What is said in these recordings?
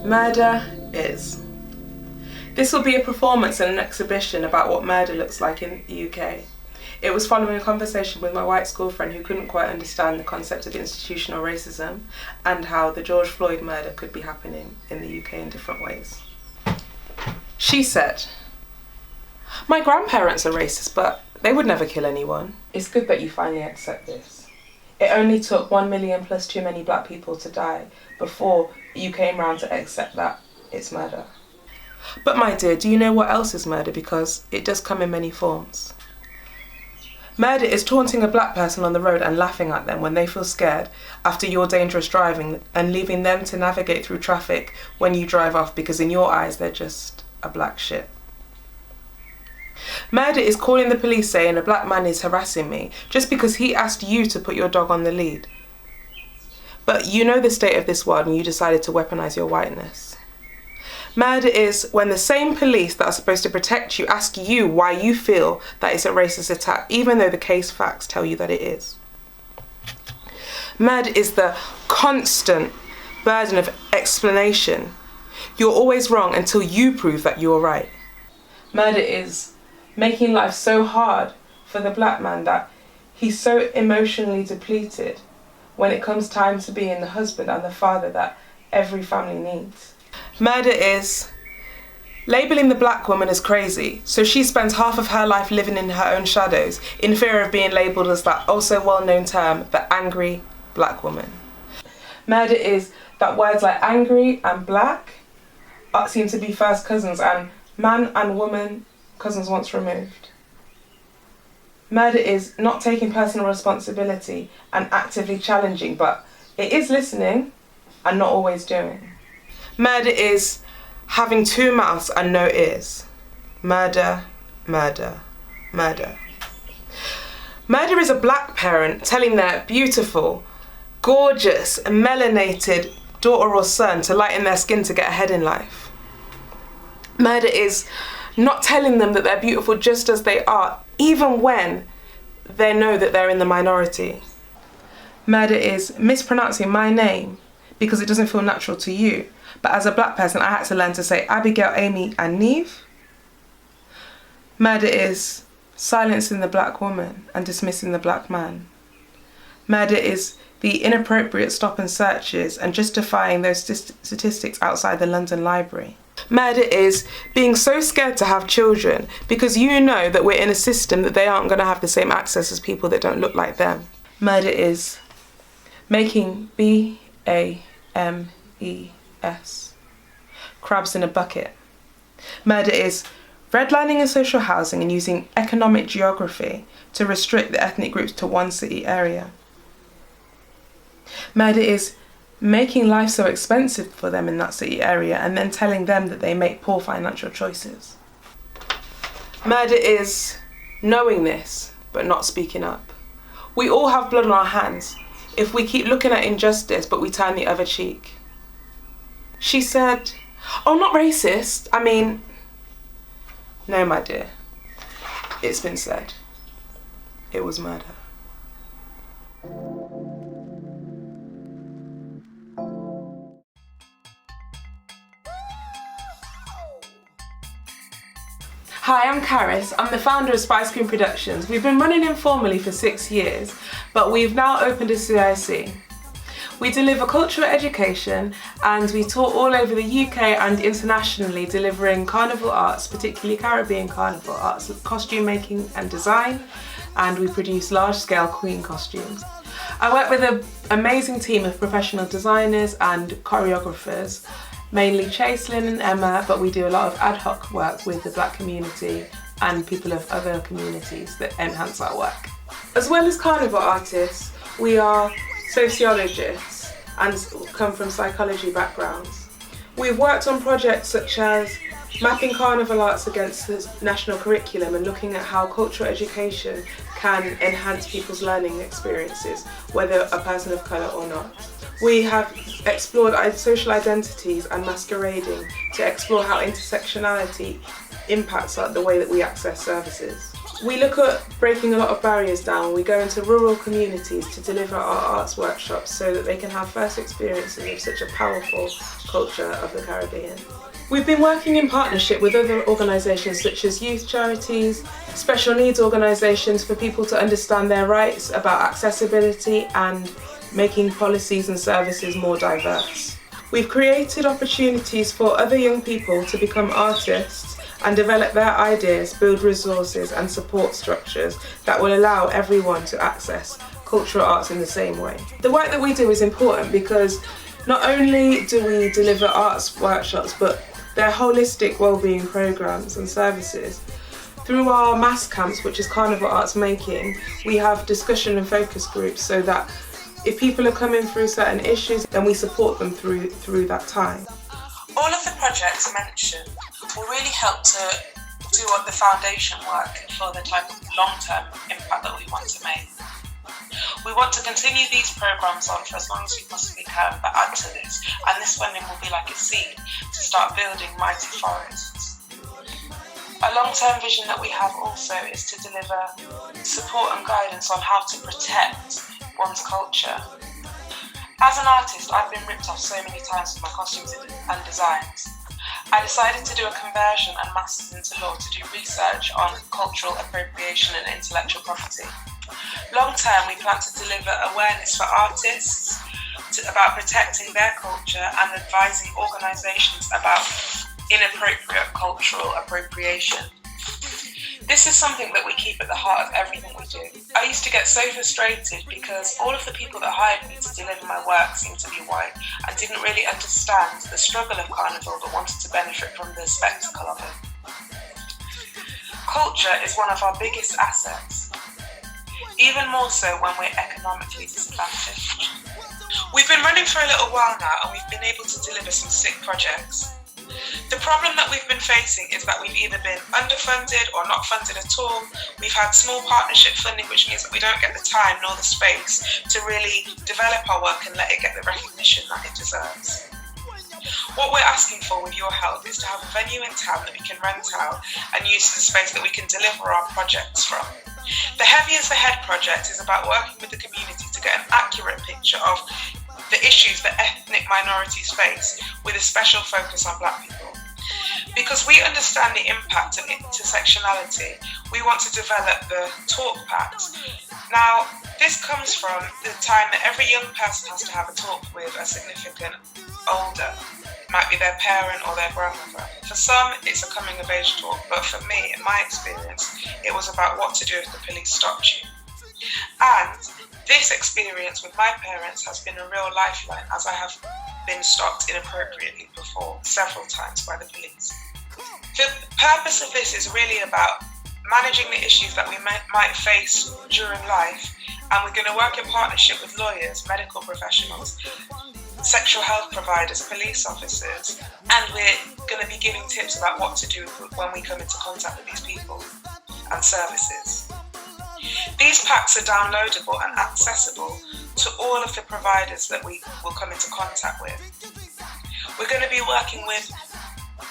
Murder is. This will be a performance and an exhibition about what murder looks like in the UK. It was following a conversation with my white school friend who couldn't quite understand the concept of institutional racism and how the George Floyd murder could be happening in the UK in different ways. She said, "My grandparents are racist, but they would never kill anyone. It's good that you finally accept this. It only took 1 million plus too many black people to die before you came round to accept that it's murder. But my dear, do you know what else is murder? Because it does come in many forms. Murder is taunting a black person on the road and laughing at them when they feel scared after your dangerous driving and leaving them to navigate through traffic when you drive off because in your eyes they're just a black shit. Murder is calling the police saying a black man is harassing me just because he asked you to put your dog on the lead. But you know the state of this world and you decided to weaponize your whiteness. Murder is when the same police that are supposed to protect you ask you why you feel that it's a racist attack, even though the case facts tell you that it is. Murder is the constant burden of explanation. You're always wrong until you prove that you're right. Murder is making life so hard for the black man that he's so emotionally depleted when it comes time to being the husband and the father that every family needs. Murder is labelling the black woman as crazy, so she spends half of her life living in her own shadows in fear of being labelled as that also well-known term, the angry black woman. Murder is that words like angry and black seem to be first cousins and man and woman cousins once removed. Murder is not taking personal responsibility and actively challenging, but it is listening and not always doing. Murder is having two mouths and no ears. Murder, murder, murder. Murder is a black parent telling their beautiful, gorgeous, melanated daughter or son to lighten their skin to get ahead in life. Murder is not telling them that they're beautiful just as they are, even when they know that they're in the minority. Murder is mispronouncing my name because it doesn't feel natural to you. But as a black person, I had to learn to say Abigail, Amy, and Neve. Murder is silencing the black woman and dismissing the black man. Murder is the inappropriate stop and searches and justifying those statistics outside the London Library. Murder is being so scared to have children because you know that we're in a system that they aren't going to have the same access as people that don't look like them. Murder is making BAMES crabs in a bucket. Murder is redlining in social housing and using economic geography to restrict the ethnic groups to one city area. Murder is making life so expensive for them in that city area and then telling them that they make poor financial choices. Murder is knowing this but not speaking up. We all have blood on our hands if we keep looking at injustice but we turn the other cheek. She said, "Oh, not racist. I mean," no, my dear. It's been said. It was murder. Hi, I'm Charis. I'm the founder of Spice Queen Productions. We've been running informally for 6 years, but we've now opened a CIC. We deliver cultural education and we tour all over the UK and internationally delivering carnival arts, particularly Caribbean carnival arts, costume making and design, and we produce large-scale queen costumes. I work with an amazing team of professional designers and choreographers, mainly Chacelin and Emma, but we do a lot of ad hoc work with the black community and people of other communities that enhance our work. As well as carnival artists, we are sociologists and come from psychology backgrounds. We've worked on projects such as mapping carnival arts against the national curriculum and looking at how cultural education can enhance people's learning experiences, whether a person of colour or not. We have explored social identities and masquerading to explore how intersectionality impacts the way that we access services. We look at breaking a lot of barriers down. We go into rural communities to deliver our arts workshops so that they can have first experiences of such a powerful culture of the Caribbean. We've been working in partnership with other organisations such as youth charities, special needs organisations for people to understand their rights, about accessibility and making policies and services more diverse. We've created opportunities for other young people to become artists and develop their ideas, build resources and support structures that will allow everyone to access cultural arts in the same way. The work that we do is important because not only do we deliver arts workshops, but they're holistic wellbeing programs and services. Through our mass camps, which is Carnival Arts Making, we have discussion and focus groups so that if people are coming through certain issues, then we support them through that time. All of the projects mentioned will really help to do the foundation work for the type of long-term impact that we want to make. We want to continue these programs on for as long as we possibly can, but add to this, and this funding will be like a seed to start building mighty forests. A long-term vision that we have also is to deliver support and guidance on how to protect one's culture. As an artist, I've been ripped off so many times with my costumes and designs. I decided to do a conversion and Masters into Law to do research on cultural appropriation and intellectual property. Long term, we plan to deliver awareness for artists about protecting their culture and advising organisations about inappropriate cultural appropriation. This is something that we keep at the heart of everything we do. I used to get so frustrated because all of the people that hired me to deliver my work seemed to be white and didn't really understand the struggle of Carnival but wanted to benefit from the spectacle of it. Culture is one of our biggest assets, even more so when we're economically disadvantaged. We've been running for a little while now and we've been able to deliver some sick projects. The problem that we've been facing is that we've either been underfunded or not funded at all. We've had small partnership funding, which means that we don't get the time nor the space to really develop our work and let it get the recognition that it deserves. What we're asking for with your help is to have a venue in town that we can rent out and use as a space that we can deliver our projects from. The Heavy as the Head project is about working with the community to get an accurate picture of the issues that ethnic minorities face, with a special focus on Black people. Because we understand the impact of intersectionality, we want to develop the talk packs. Now, this comes from the time that every young person has to have a talk with a significant older. It might be their parent or their grandmother. For some, it's a coming of age talk, but for me, in my experience, it was about what to do if the police stopped you. And this experience with my parents has been a real lifeline, as I have been stopped inappropriately before several times by the police. The purpose of this is really about managing the issues that we might face during life, and we're going to work in partnership with lawyers, medical professionals, sexual health providers, police officers, and we're going to be giving tips about what to do when we come into contact with these people and services. These packs are downloadable and accessible to all of the providers that we will come into contact with. We're going to be working with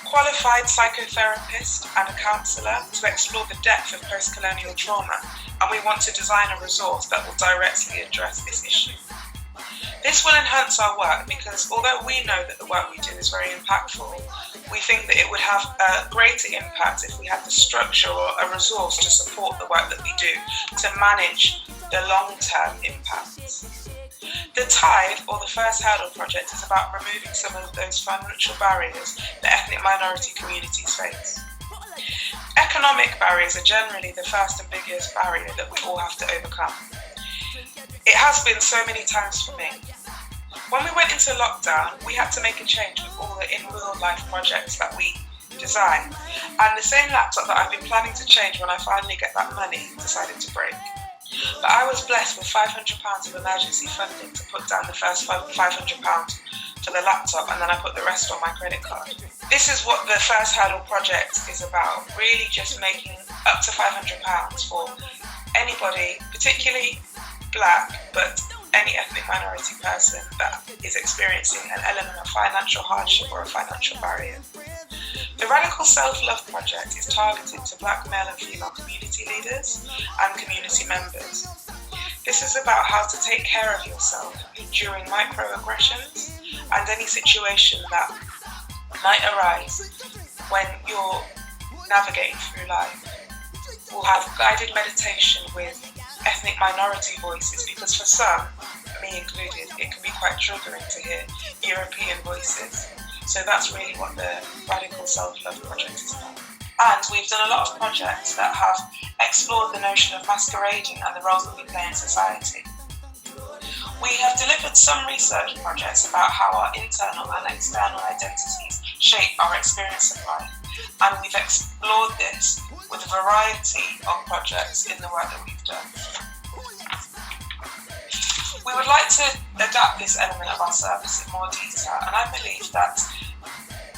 qualified psychotherapist and a counsellor to explore the depth of post-colonial trauma, and we want to design a resource that will directly address this issue. This will enhance our work because although we know that the work we do is very impactful, we think that it would have a greater impact if we had the structure or a resource to support the work that we do to manage the long-term impacts. The Tithe, or the First Hurdle project, is about removing some of those financial barriers that ethnic minority communities face. Economic barriers are generally the first and biggest barrier that we all have to overcome. It has been so many times for me. When we went into lockdown, we had to make a change with all the in real life projects that we design. And the same laptop that I've been planning to change when I finally get that money decided to break. But I was blessed with £500 of emergency funding to put down the first £500 for the laptop, and then I put the rest on my credit card. This is what the First Hurdle project is about, really just making up to £500 for anybody, particularly Black, but any ethnic minority person that is experiencing an element of financial hardship or a financial barrier. The Radical Self-Love Project is targeted to Black male and female community leaders and community members. This is about how to take care of yourself during microaggressions and any situation that might arise when you're navigating through life. We'll have guided meditation with ethnic minority voices because for some, me included, it can be quite triggering to hear European voices. So that's really what the Radical Self-Love Project is about. And we've done a lot of projects that have explored the notion of masquerading and the roles that we play in society. We have delivered some research projects about how our internal and external identities shape our experience of life, and we've explored this with a variety of projects in the work that we've done. We would like to adapt this element of our service in more detail, and I believe that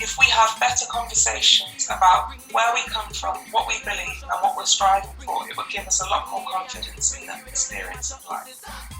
if we have better conversations about where we come from, what we believe and what we're striving for, it would give us a lot more confidence in the experience of life.